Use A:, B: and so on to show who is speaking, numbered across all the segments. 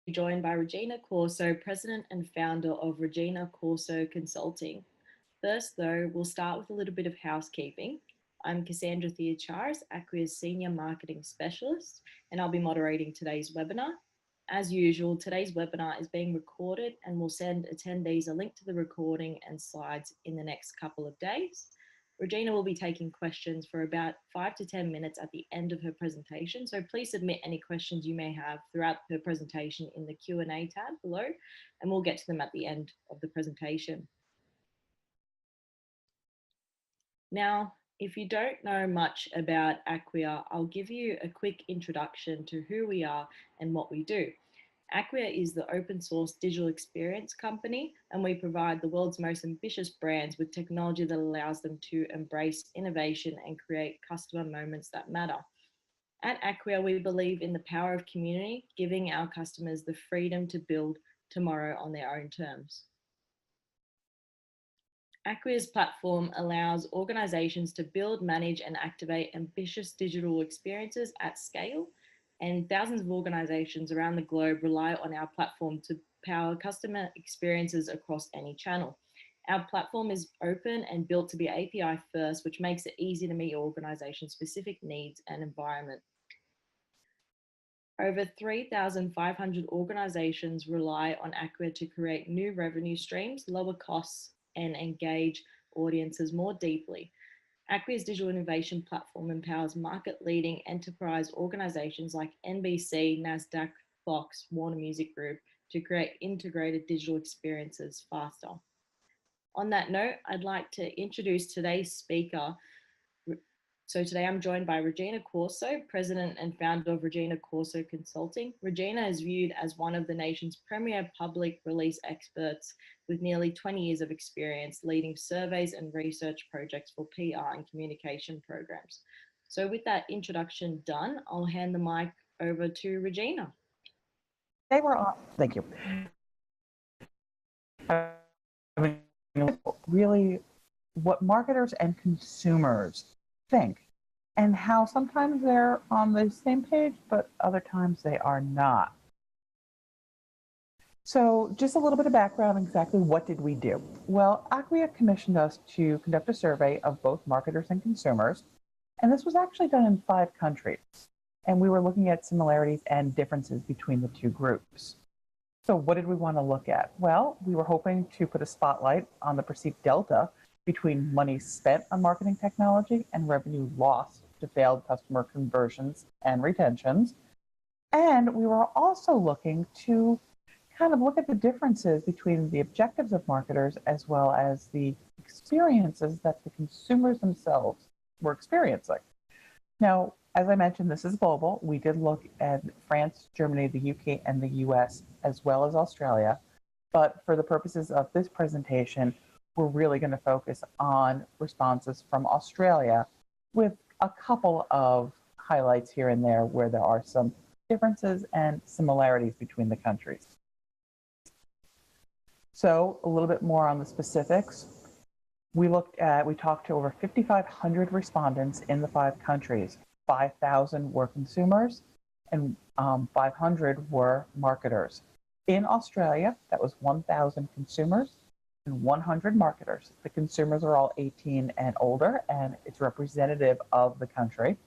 A: joined by Regina Corso, President and Founder of Regina Corso Consulting. First, though, we'll start with a little bit of housekeeping. I'm Cassandra Theocharis, Acquia's Senior Marketing Specialist, and I'll be moderating today's webinar. As usual, today's webinar is being recorded and we'll send attendees a link to the recording and slides in the next couple of days. Regina will be taking questions for about 5 to 10 minutes at the end of her presentation. So please submit any questions you may have throughout her presentation in the Q&A tab below, and we'll get to them at the end of the presentation. Now, if you don't know much about Acquia, I'll give you a quick introduction to who we are and what we do. Acquia is the open source digital experience company, and we provide the world's most ambitious brands with technology that allows them to embrace innovation and create customer moments that matter. At Acquia, we believe in the power of community, giving our customers the freedom to build tomorrow on their own terms. Acquia's platform allows organizations to build, manage, and activate ambitious digital experiences at scale, and thousands of organizations around the globe rely on our platform to power customer experiences across any channel. Our platform is open and built to be API first, which makes it easy to meet your organization's specific needs and environment. Over 3,500 organizations rely on Acquia to create new revenue streams, lower costs, and engage audiences more deeply. Acquia's digital innovation platform empowers market-leading enterprise organizations like NBC, NASDAQ, Fox, Warner Music Group to create integrated digital experiences faster. On that note, I'd like to introduce today's speaker. So today I'm joined by Regina Corso, President and Founder of Regina Corso Consulting. Regina is viewed as one of the nation's premier public release experts with nearly 20 years of experience leading surveys and research projects for PR and communication programs. So with that introduction done, I'll hand the mic over to Regina.
B: They were on. Thank you. Really, what marketers and consumers think, and how sometimes they're on the same page, but other times they are not. So just a little bit of background, exactly what did we do? Well, Acquia commissioned us to conduct a survey of both marketers and consumers, and this was actually done in 5 countries. And we were looking at similarities and differences between the two groups. So what did we want to look at? Well, we were hoping to put a spotlight on the perceived delta between money spent on marketing technology and revenue lost to failed customer conversions and retentions. And we were also looking to kind of look at the differences between the objectives of marketers as well as the experiences that the consumers themselves were experiencing. Now, as I mentioned, this is global. We did look at France, Germany, the UK, and the US, as well as Australia. But for the purposes of this presentation, we're really going to focus on responses from Australia with a couple of highlights here and there where there are some differences and similarities between the countries. So a little bit more on the specifics. We talked to over 5,500 respondents in the 5 countries. 5,000 were consumers and 500 were marketers. In Australia, that was 1,000 consumers and 100 marketers. The consumers are all 18 and older, and it's representative of the country.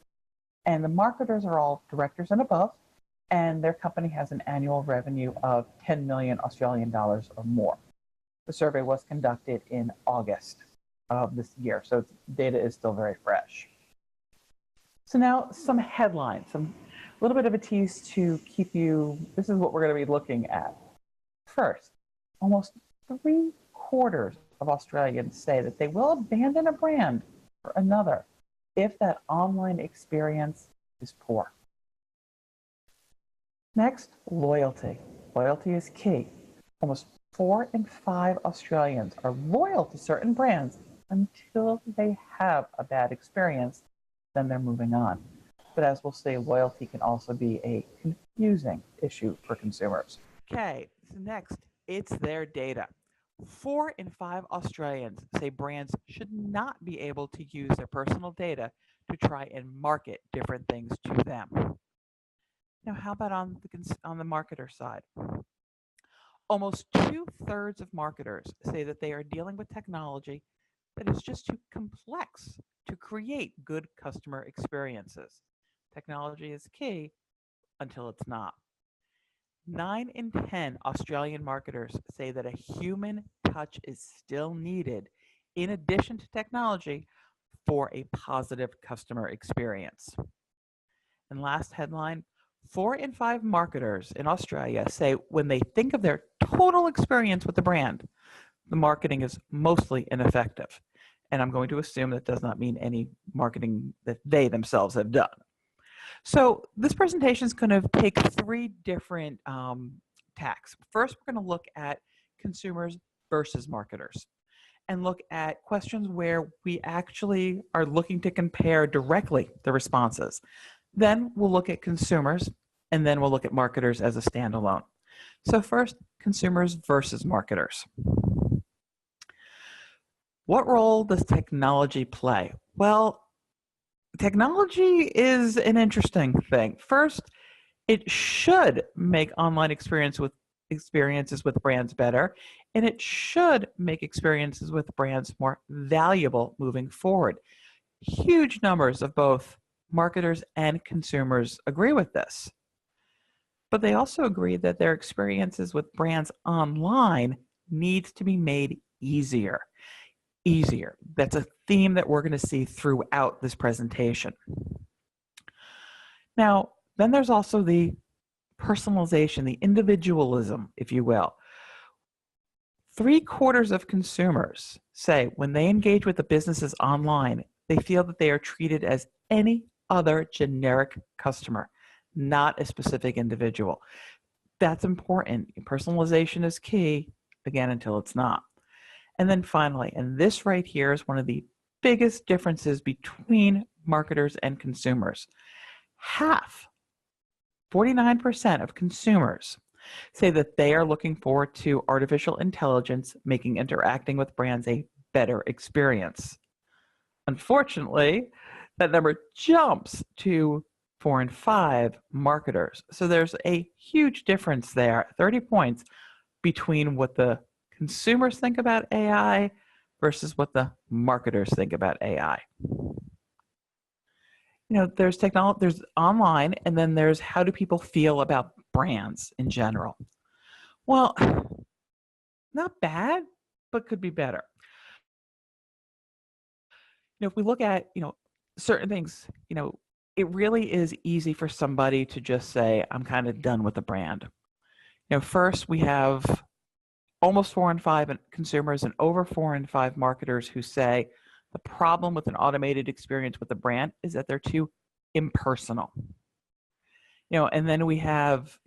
B: And the marketers are all directors and above, and their company has an annual revenue of 10 million Australian dollars or more. The survey was conducted in August of this year, so data is still very fresh. So now some headlines, a little bit of a tease to keep you, this is what we're going to be looking at. First, almost 3/4 of Australians say that they will abandon a brand for another if that online experience is poor. Next, loyalty. Loyalty is key. Almost 4 in 5 Australians are loyal to certain brands until they have a bad experience, then they're moving on. But as we'll see, loyalty can also be a confusing issue for consumers. Okay, so next, it's their data. 4 in 5 Australians say brands should not be able to use their personal data to try and market different things to them. Now, how about on the marketer side? Almost 2/3 of marketers say that they are dealing with technology that is just too complex to create good customer experiences. Technology is key until it's not. 9 in 10 Australian marketers say that a human touch is still needed in addition to technology for a positive customer experience. And last headline, 4 in 5 marketers in Australia say when they think of their total experience with the brand, the marketing is mostly ineffective. And I'm going to assume that does not mean any marketing that they themselves have done. So this presentation is going to take 3 different tacks. First, we're going to look at consumers versus marketers and look at questions where we actually are looking to compare directly the responses. Then we'll look at consumers, and then we'll look at marketers as a standalone. So first, consumers versus marketers. What role does technology play? Well, technology is an interesting thing. First, it should make online experiences with brands better, and it should make experiences with brands more valuable moving forward. Huge numbers of both marketers and consumers agree with this. But they also agree that their experiences with brands online needs to be made easier. That's a theme that we're going to see throughout this presentation. Now, then there's also the personalization, the individualism, if you will. 3/4 of consumers say when they engage with the businesses online, they feel that they are treated as any other generic customer, not a specific individual. That's important. Personalization is key, again, until it's not. And then finally, and this right here is one of the biggest differences between marketers and consumers. 49% of consumers say that they are looking forward to artificial intelligence making interacting with brands a better experience. Unfortunately, that number jumps to 4 in 5 marketers. So there's a huge difference there, 30 points, between what the consumers think about AI versus what the marketers think about AI. There's technology, there's online, and then there's how do people feel about brands in general. Well, not bad, but could be better. If we look at, certain things, it really is easy for somebody to just say, I'm kind of done with the brand. First we have almost 4 in 5 consumers and over 4 in 5 marketers who say the problem with an automated experience with the brand is that they're too impersonal. And then we have,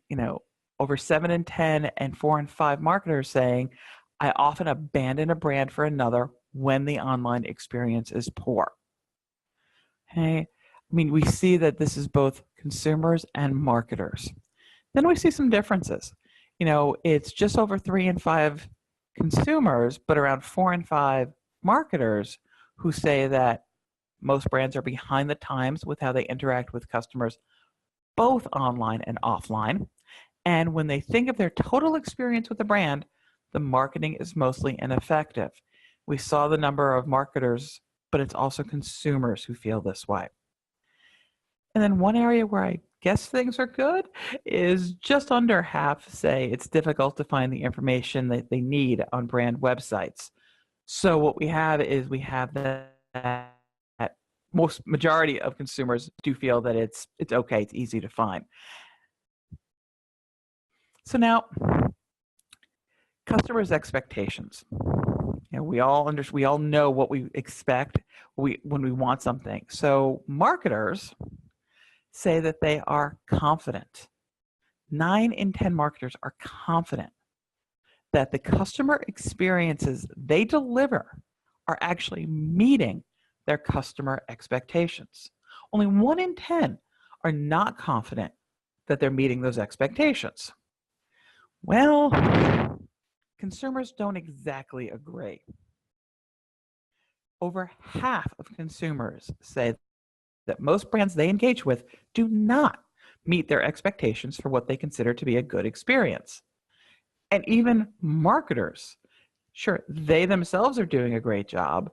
B: over 7 in 10 and 4 in 5 marketers saying, I often abandon a brand for another when the online experience is poor. Okay. We see that this is both consumers and marketers. Then we see some differences. It's just over 3 in 5 consumers, but around 4 in 5 marketers who say that most brands are behind the times with how they interact with customers, both online and offline. And when they think of their total experience with the brand, the marketing is mostly ineffective. We saw the number of marketers, but it's also consumers who feel this way. And then one area where I guess things are good is just under half say it's difficult to find the information that they need on brand websites. So what we have is that most majority of consumers do feel that it's okay, it's easy to find. So now, customers' expectations. We all know what we expect when we want something. So marketers say that they are confident. 9 in 10 marketers are confident that the customer experiences they deliver are actually meeting their customer expectations. Only 1 in 10 are not confident that they're meeting those expectations. Well, consumers don't exactly agree. Over half of consumers say that most brands they engage with do not meet their expectations for what they consider to be a good experience. And even marketers, sure, they themselves are doing a great job,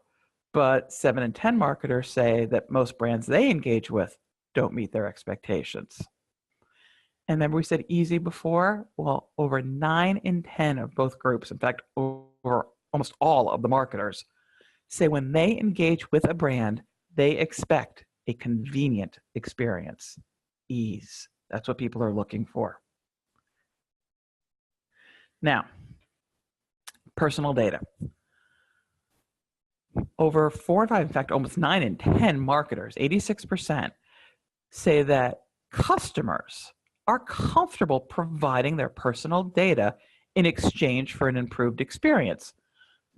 B: but 7 in 10 marketers say that most brands they engage with don't meet their expectations. And remember we said easy before? Well, over 9 in 10 of both groups, in fact, over almost all of the marketers, say when they engage with a brand, they expect a convenient experience. Ease. That's what people are looking for. Now, personal data. Over 4 in 5, in fact, almost 9 in 10 marketers, 86%, say that customers are comfortable providing their personal data in exchange for an improved experience.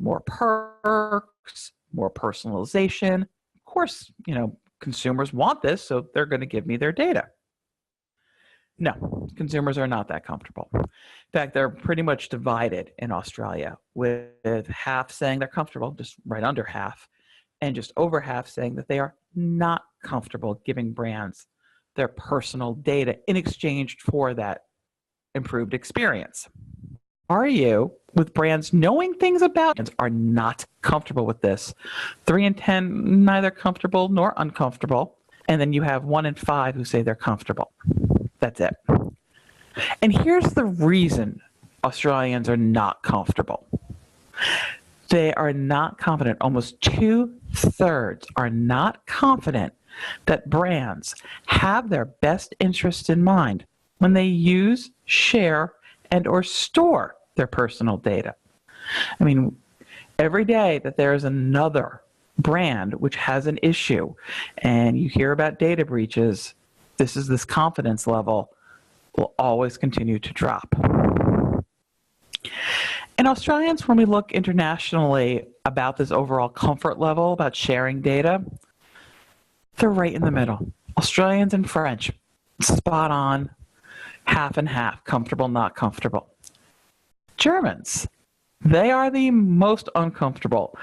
B: More perks, more personalization. Of course, consumers want this, so they're going to give me their data. No, consumers are not that comfortable. In fact, they're pretty much divided in Australia, with half saying they're comfortable, just right under half, and just over half saying that they are not comfortable giving brands their personal data in exchange for that improved experience. Are you, with brands knowing things about brands, are not comfortable with this? 3 in 10, neither comfortable nor uncomfortable. And then you have 1 in 5 who say they're comfortable. That's it. And here's the reason Australians are not comfortable. They are not confident. Almost 2/3 are not confident that brands have their best interests in mind when they use, share, and or store their personal data. I mean, every day that there is another brand which has an issue and you hear about data breaches, this confidence level will always continue to drop. And Australians, when we look internationally about this overall comfort level about sharing data, they're right in the middle. Australians and French, spot on, half and half, comfortable, not comfortable. Germans, they are the most uncomfortable.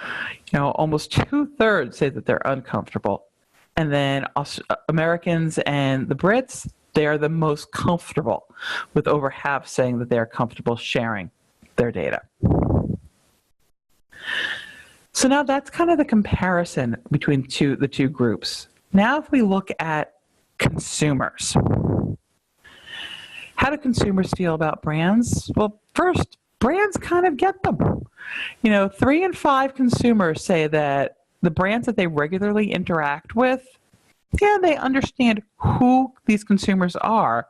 B: Almost 2/3 say that they're uncomfortable. And then Americans and the Brits, they are the most comfortable, with over half saying that they are comfortable sharing their data. So now that's kind of the comparison between the two groups. Now if we look at consumers, how do consumers feel about brands? Well, first, brands kind of get them. 3 in 5 consumers say that the brands that they regularly interact with, they understand who these consumers are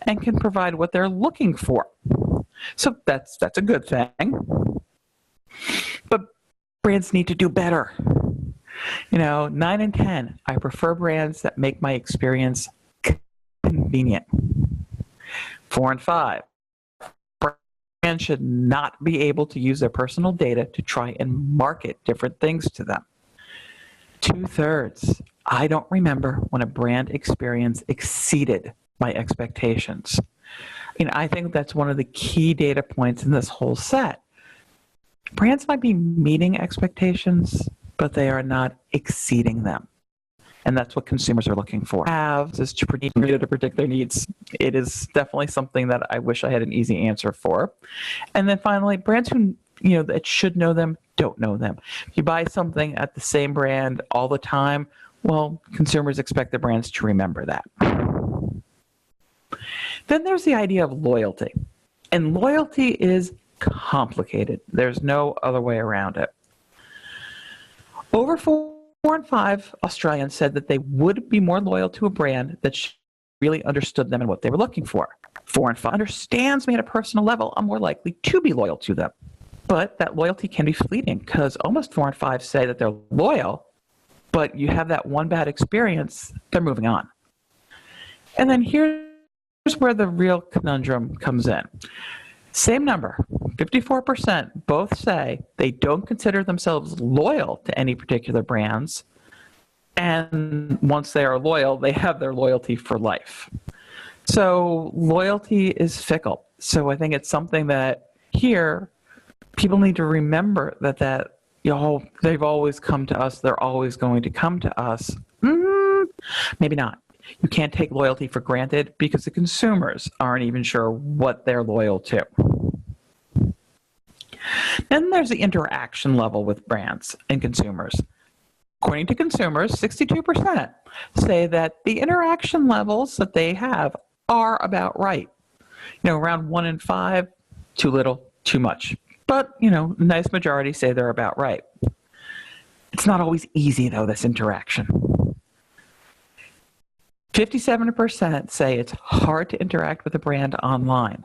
B: and can provide what they're looking for. So that's a good thing. But brands need to do better. 9 in 10, I prefer brands that make my experience convenient. 4 in 5, brands should not be able to use their personal data to try and market different things to them. 2/3, I don't remember when a brand experience exceeded my expectations. I think that's one of the key data points in this whole set. Brands might be meeting expectations, but they are not exceeding them. And that's what consumers are looking for. Is to predict their needs. It is definitely something that I wish I had an easy answer for. And then finally, brands who that should know them don't know them. If you buy something at the same brand all the time, well, consumers expect the brands to remember that. Then there's the idea of loyalty. And loyalty is complicated. There's no other way around it. Over 4 in 5 Australians said that they would be more loyal to a brand that really understood them and what they were looking for. 4 in 5 understands me at a personal level. I'm more likely to be loyal to them. But that loyalty can be fleeting because almost 4 in 5 say that they're loyal, but you have that one bad experience, they're moving on. And then here's where the real conundrum comes in. Same number, 54% both say they don't consider themselves loyal to any particular brands. And once they are loyal, they have their loyalty for life. So loyalty is fickle. So I think it's something that here people need to remember that they've always come to us. They're always going to come to us. Maybe not. You can't take loyalty for granted because the consumers aren't even sure what they're loyal to. Then there's the interaction level with brands and consumers. According to consumers, 62% say that the interaction levels that they have are about right. Around 1 in 5, too little, too much. But, a nice majority say they're about right. It's not always easy, though, this interaction. 57% say it's hard to interact with a brand online.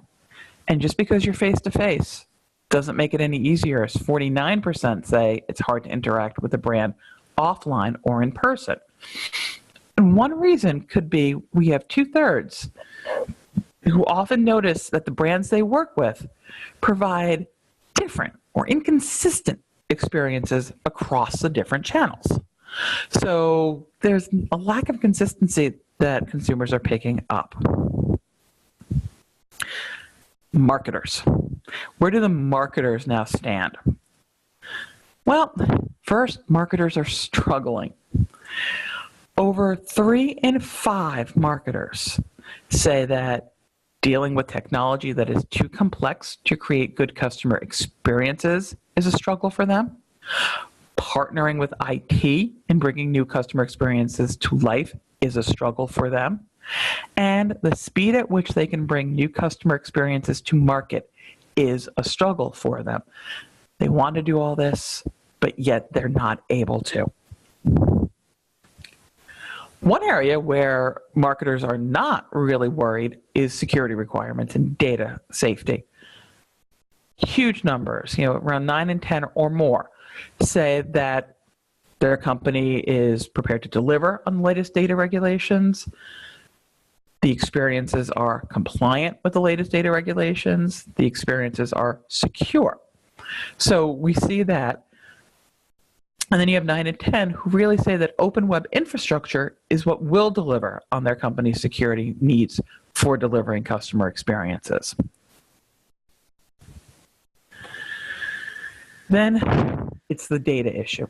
B: And just because you're face-to-face doesn't make it any easier, as 49% say it's hard to interact with a brand offline or in person. And one reason could be we have 2/3 who often notice that the brands they work with provide different or inconsistent experiences across the different channels. So there's a lack of consistency that consumers are picking up. Marketers. Where do the marketers now stand? Well, first, marketers are struggling. Over 3 in 5 marketers say that dealing with technology that is too complex to create good customer experiences is a struggle for them. Partnering with IT and bringing new customer experiences to life is a struggle for them. And the speed at which they can bring new customer experiences to market is a struggle for them. They want to do all this, but yet they're not able to. One area where marketers are not really worried is security requirements and data safety. Huge numbers, around 9 in 10 or more, say that their company is prepared to deliver on the latest data regulations. The experiences are compliant with the latest data regulations. The experiences are secure. So we see that. And then you have 9 in 10 who really say that open web infrastructure is what will deliver on their company's security needs for delivering customer experiences. Then it's the data issue.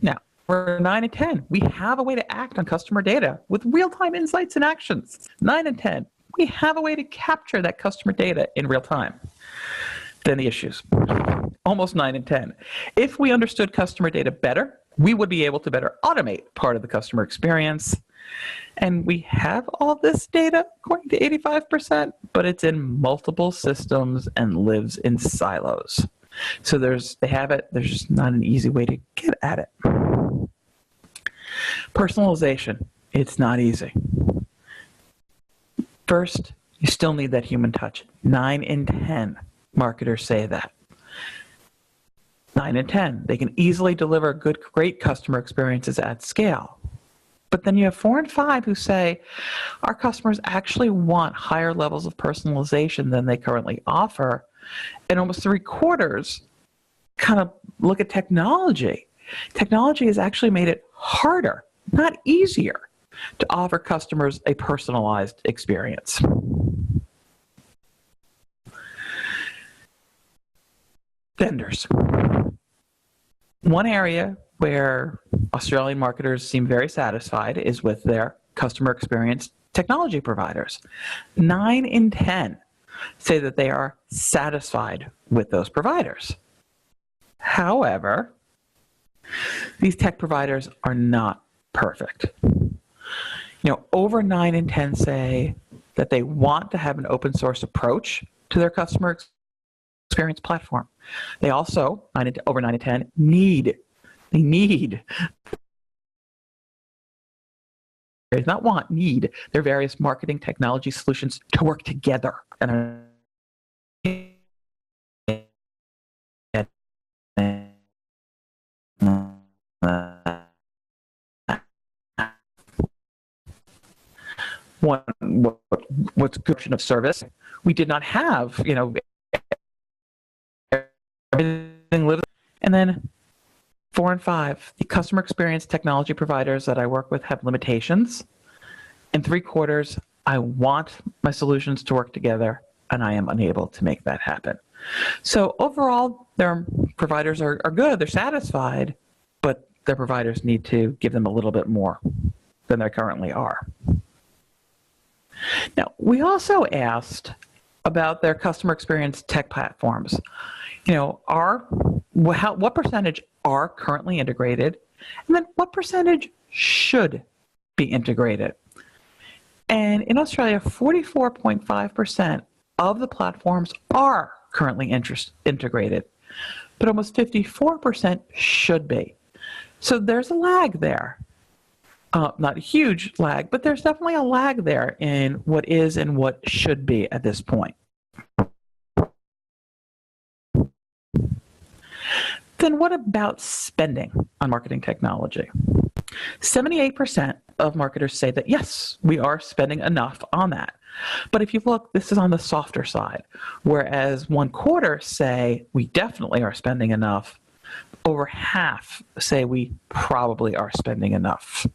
B: Now, for 9 in 10, we have a way to act on customer data with real-time insights and actions. 9 in 10, we have a way to capture that customer data in real time. Then the issues. Almost 9 in 10. If we understood customer data better, we would be able to better automate part of the customer experience. And we have all this data, according to 85%, but it's in multiple systems and lives in silos. So they have it, there's just not an easy way to get at it. Personalization, it's not easy. First, you still need that human touch. 9 in 10 marketers say that. 9 in 10, they can easily deliver great customer experiences at scale. But then you have 4 and 5 who say, our customers actually want higher levels of personalization than they currently offer. And almost 3/4 kind of look at technology. Technology has actually made it harder, not easier, to offer customers a personalized experience. Vendors. One area where Australian marketers seem very satisfied is with their customer experience technology providers. 9 in 10 say that they are satisfied with those providers. However, these tech providers are not perfect. Over 9 in 10 say that they want to have an open source approach to their customer experience platform. They also, over 9 in 10, need their various marketing technology solutions to work together. And what's good of service? We did not have, everything lives. And then 4 and 5, the customer experience technology providers that I work with have limitations. And 3/4, I want my solutions to work together, and I am unable to make that happen. So overall, their providers are good, they're satisfied, but their providers need to give them a little bit more than they currently are. Now, we also asked about their customer experience tech platforms. What percentage are currently integrated, and then what percentage should be integrated? And in Australia, 44.5% of the platforms are currently integrated, but almost 54% should be. So there's a lag there. Not a huge lag, but there's definitely a lag there in what is and what should be at this point. Then what about spending on marketing technology? 78% of marketers say that, yes, we are spending enough on that. But if you look, this is on the softer side, whereas 1/4 say we definitely are spending enough. Over half say we probably are spending enough.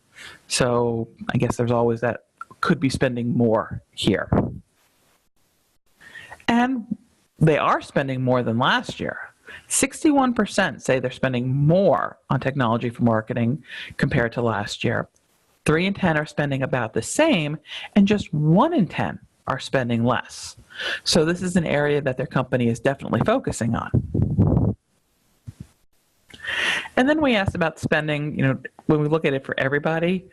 B: So I guess there's always that could be spending more here. And they are spending more than last year. 61% say they're spending more on technology for marketing compared to last year. 3 in 10 are spending about the same, and just 1 in 10 are spending less. So this is an area that their company is definitely focusing on. And then we asked about spending, when we look at it for everybody,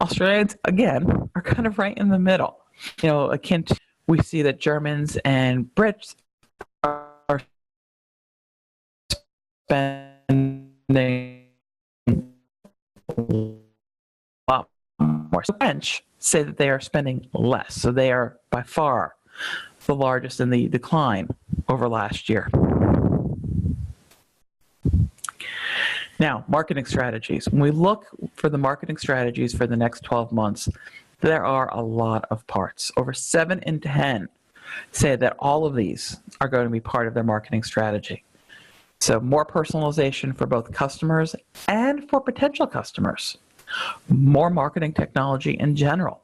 B: Australians, again, are kind of right in the middle. Akin to, we see that Germans and Brits are spending a lot more. So French say that they are spending less. So they are by far the largest in the decline over last year. Now, marketing strategies. When we look for the marketing strategies for the next 12 months, there are a lot of parts. Over 7 in 10 say that all of these are going to be part of their marketing strategy. So more personalization for both customers and for potential customers. More marketing technology in general.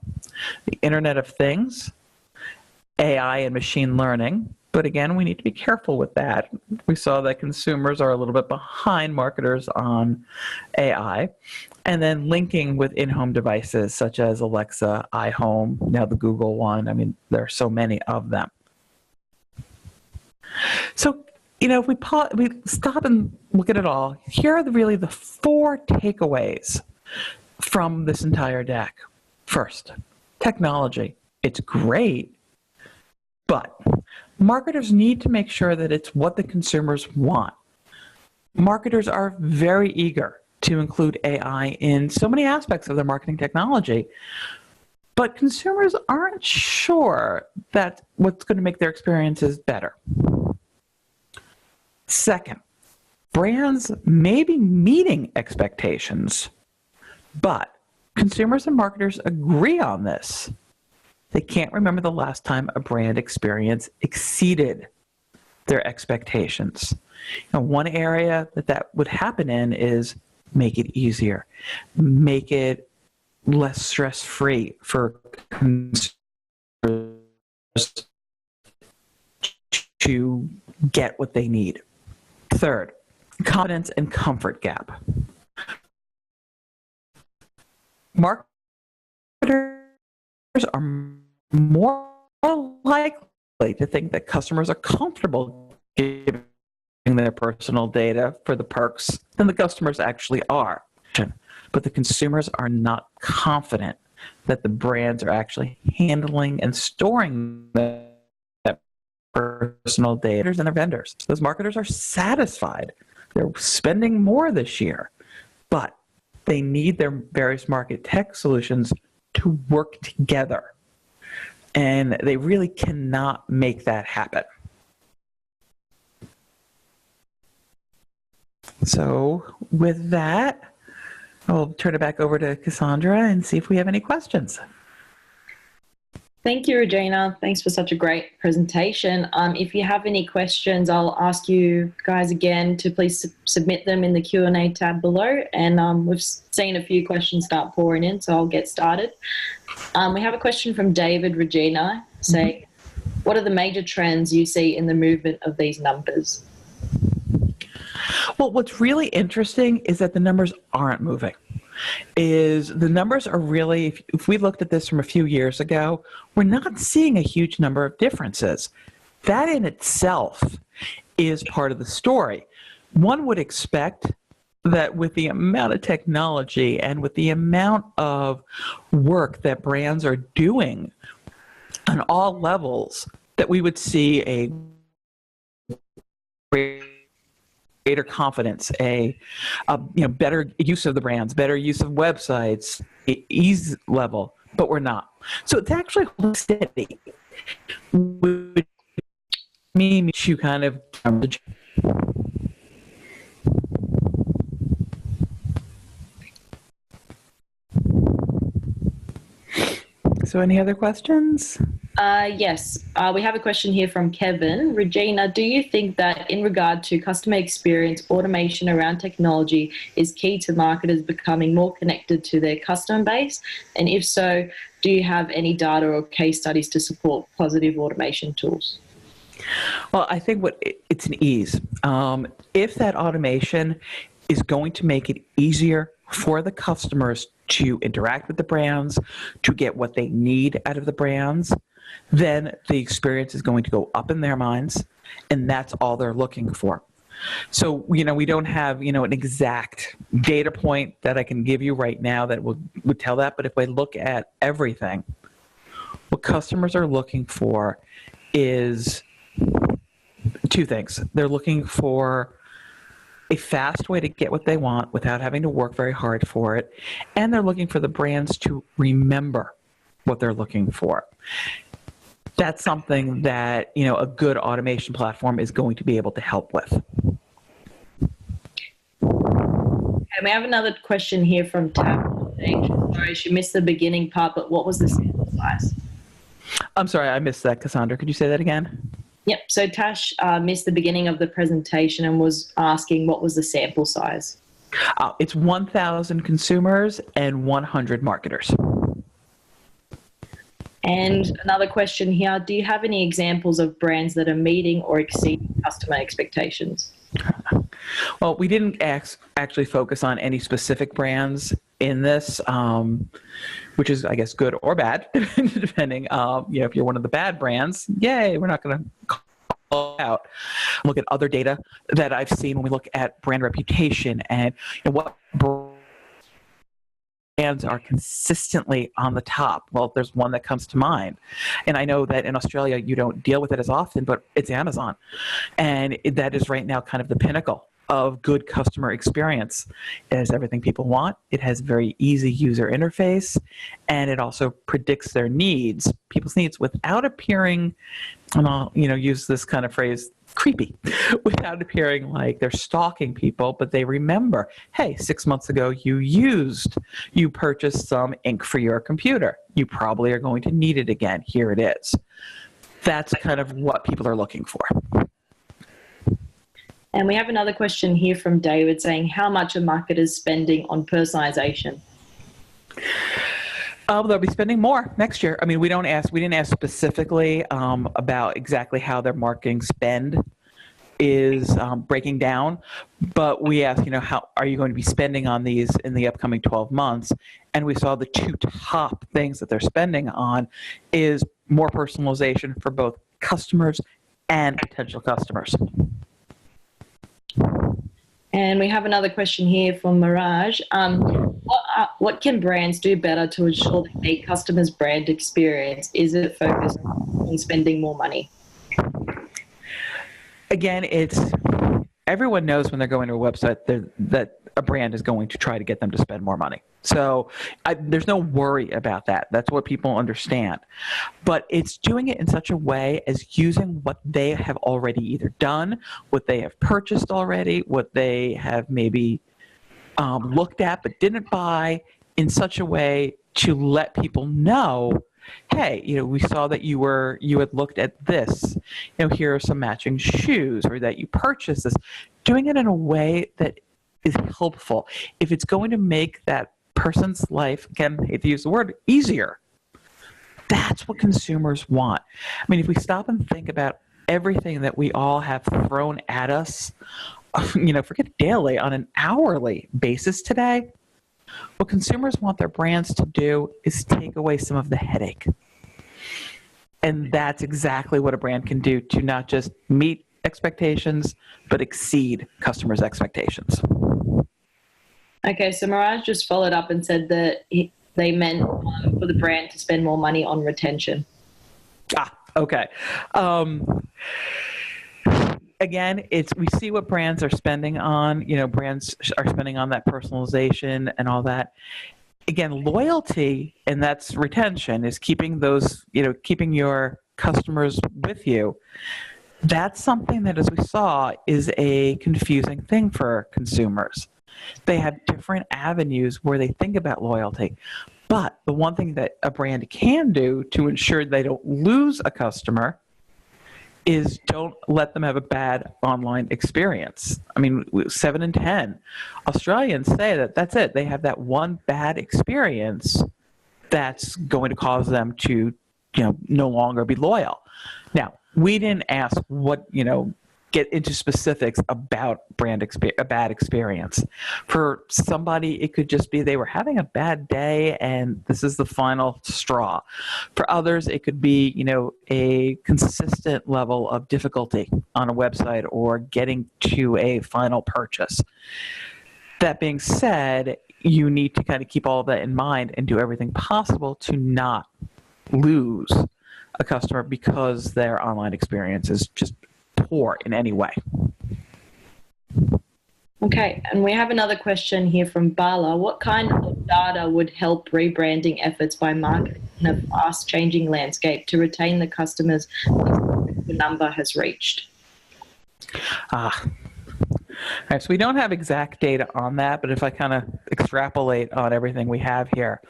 B: The Internet of Things, AI and machine learning. But again, we need to be careful with that. We saw that consumers are a little bit behind marketers on AI. And then linking with in-home devices such as Alexa, iHome, now the Google one. I mean, there are so many of them. So, if we stop and look at it all, here are really the 4 takeaways from this entire deck. First, technology. It's great, but marketers need to make sure that it's what the consumers want. Marketers are very eager to include AI in so many aspects of their marketing technology, but consumers aren't sure that what's going to make their experiences better. Second, brands may be meeting expectations, but consumers and marketers agree on this. They can't remember the last time a brand experience exceeded their expectations. One area that would happen in is make it easier, make it less stress-free for consumers to get what they need. Third, confidence and comfort gap. Marketers are more likely to think that customers are comfortable giving their personal data for the perks than the customers actually are. But the consumers are not confident that the brands are actually handling and storing that personal data and their vendors. Those marketers are satisfied. They're spending more this year, but they need their various market tech solutions to work together. And they really cannot make that happen. So with that, I'll turn it back over to Cassandra and see if we have any questions.
A: Thank you, Regina. Thanks for such a great presentation. If you have any questions, I'll ask you guys again to please submit them in the Q&A tab below. And we've seen a few questions start pouring in, so I'll get started. We have a question from David Regina saying, what are the major trends you see in the movement of these numbers?
B: Well, what's really interesting is that the numbers aren't moving. is the numbers are really, if we looked at this from a few years ago, we're not seeing a huge number of differences. That in itself is part of the story. One would expect that with the amount of technology and with the amount of work that brands are doing on all levels, that we would see a greater confidence, a better use of the brands, better use of websites, ease level, but we're not. So it's actually steady, which means you kind of. So any other questions?
A: Yes, we have a question here from Kevin. Regina, do you think that in regard to customer experience, automation around technology is key to marketers becoming more connected to their customer base? And if so, do you have any data or case studies to support positive automation tools?
B: Well, I think it's an ease. If that automation is going to make it easier for the customers to interact with the brands, to get what they need out of the brands, then the experience is going to go up in their minds, and that's all they're looking for. So, we don't have, an exact data point that I can give you right now that would tell that, but if I look at everything, what customers are looking for is two things. They're looking for a fast way to get what they want without having to work very hard for it, and they're looking for the brands to remember what they're looking for. That's something that, a good automation platform is going to be able to help with.
A: And we have another question here from Tab. Sorry, she missed the beginning part, but what was the sample size?
B: I'm sorry, I missed that, Cassandra. Could you say that again?
A: Yep. So Tash missed the beginning of the presentation and was asking what was the sample size.
B: It's 1,000 consumers and 100 marketers.
A: And another question here, do you have any examples of brands that are meeting or exceeding customer expectations?
B: Well, we didn't actually focus on any specific brands in this, which is, I guess, good or bad, depending. If you're one of the bad brands, yay, we're not going to call out. Look at other data that I've seen when we look at brand reputation and what brands are consistently on the top. Well, there's one that comes to mind. And I know that in Australia, you don't deal with it as often, but it's Amazon. And that is right now kind of the pinnacle of good customer experience. It has everything people want. It has very easy user interface, and it also predicts their needs, people's needs, without appearing, and I'll use this kind of phrase, creepy, without appearing like they're stalking people, but they remember, hey, 6 months ago you purchased some ink for your computer. You probably are going to need it again. Here it is. That's kind of what people are looking for.
A: And we have another question here from David saying, how much are marketers spending on personalization?
B: They'll be spending more next year. I mean, we didn't ask specifically about exactly how their marketing spend is breaking down, but we asked, how are you going to be spending on these in the upcoming 12 months? And we saw the two top things that they're spending on is more personalization for both customers and potential customers.
A: And we have another question here from Mirage. What can brands do better to ensure they meet customers' brand experience? Is it focused on spending more money?
B: Again, everyone knows when they're going to a website that a brand is going to try to get them to spend more money. So there's no worry about that. That's what people understand. But it's doing it in such a way as using what they have already either done, what they have purchased already, what they have maybe looked at but didn't buy, in such a way to let people know, hey, we saw that you had looked at this. Here are some matching shoes, or that you purchased this. Doing it in a way that is helpful. If it's going to make that person's life, again, I hate to use the word, easier, that's what consumers want. I mean, if we stop and think about everything that we all have thrown at us, forget daily, on an hourly basis today, What consumers want their brands to do is take away some of the headache. And that's exactly what a brand can do to not just meet expectations, but exceed customers' expectations.
A: Okay, so Mirage just followed up and said that they meant for the brand to spend more money on retention.
B: Okay. Again, we see what brands are spending on. Brands are spending on that personalization and all that. Again, loyalty, and that's retention, is keeping your customers with you. That's something that, as we saw, is a confusing thing for consumers. They have different avenues where they think about loyalty. But the one thing that a brand can do to ensure they don't lose a customer is don't let them have a bad online experience. I mean, 7 in 10 Australians say that that's it. They have that one bad experience that's going to cause them to, no longer be loyal. Now, we didn't ask get into specifics about a bad experience. For somebody, it could just be they were having a bad day and this is the final straw. For others, it could be, a consistent level of difficulty on a website or getting to a final purchase. That being said, you need to kind of keep all of that in mind and do everything possible to not lose a customer because their online experience is just poor in any way.
A: Okay, and we have another question here from Bala. What kind of data would help rebranding efforts by marketing in a fast-changing landscape to retain the customers the number has reached?
B: All right, so we don't have exact data on that, but if I kind of extrapolate on everything we have here,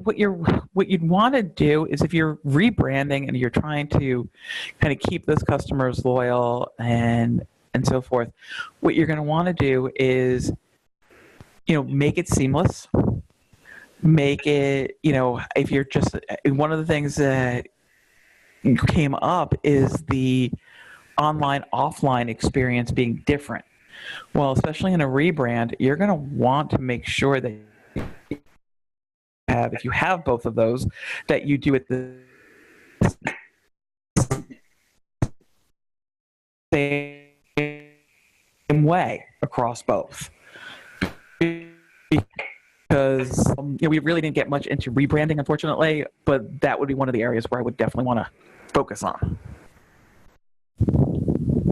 B: what you'd want to do is, if you're rebranding and you're trying to kind of keep those customers loyal and so forth, what you're going to want to do is, make it seamless. Make it, if you're just, one of the things that came up is the online offline experience being different. Well, especially in a rebrand, you're going to want to make sure that if you have both of those, that you do it the same way across both. Because we really didn't get much into rebranding, unfortunately, but that would be one of the areas where I would definitely want to focus on.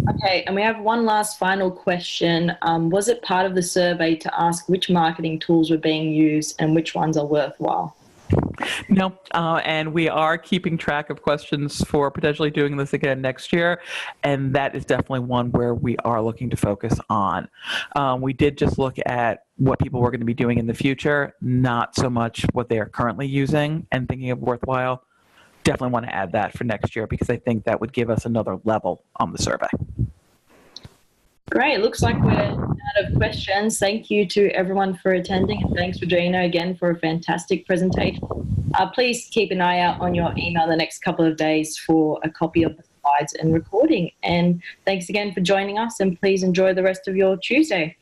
A: Okay, and we have one last final question. Was it part of the survey to ask which marketing tools were being used and which ones are worthwhile?
B: No, and we are keeping track of questions for potentially doing this again next year, and that is definitely one where we are looking to focus on. We did just look at what people were going to be doing in the future, not so much what they are currently using and thinking of worthwhile. Definitely want to add that for next year because I think that would give us another level on the survey.
A: Great. Looks like we're out of questions. Thank you to everyone for attending, and thanks, Regina, again for a fantastic presentation. Please keep an eye out on your email the next couple of days for a copy of the slides and recording. And thanks again for joining us, and please enjoy the rest of your Tuesday.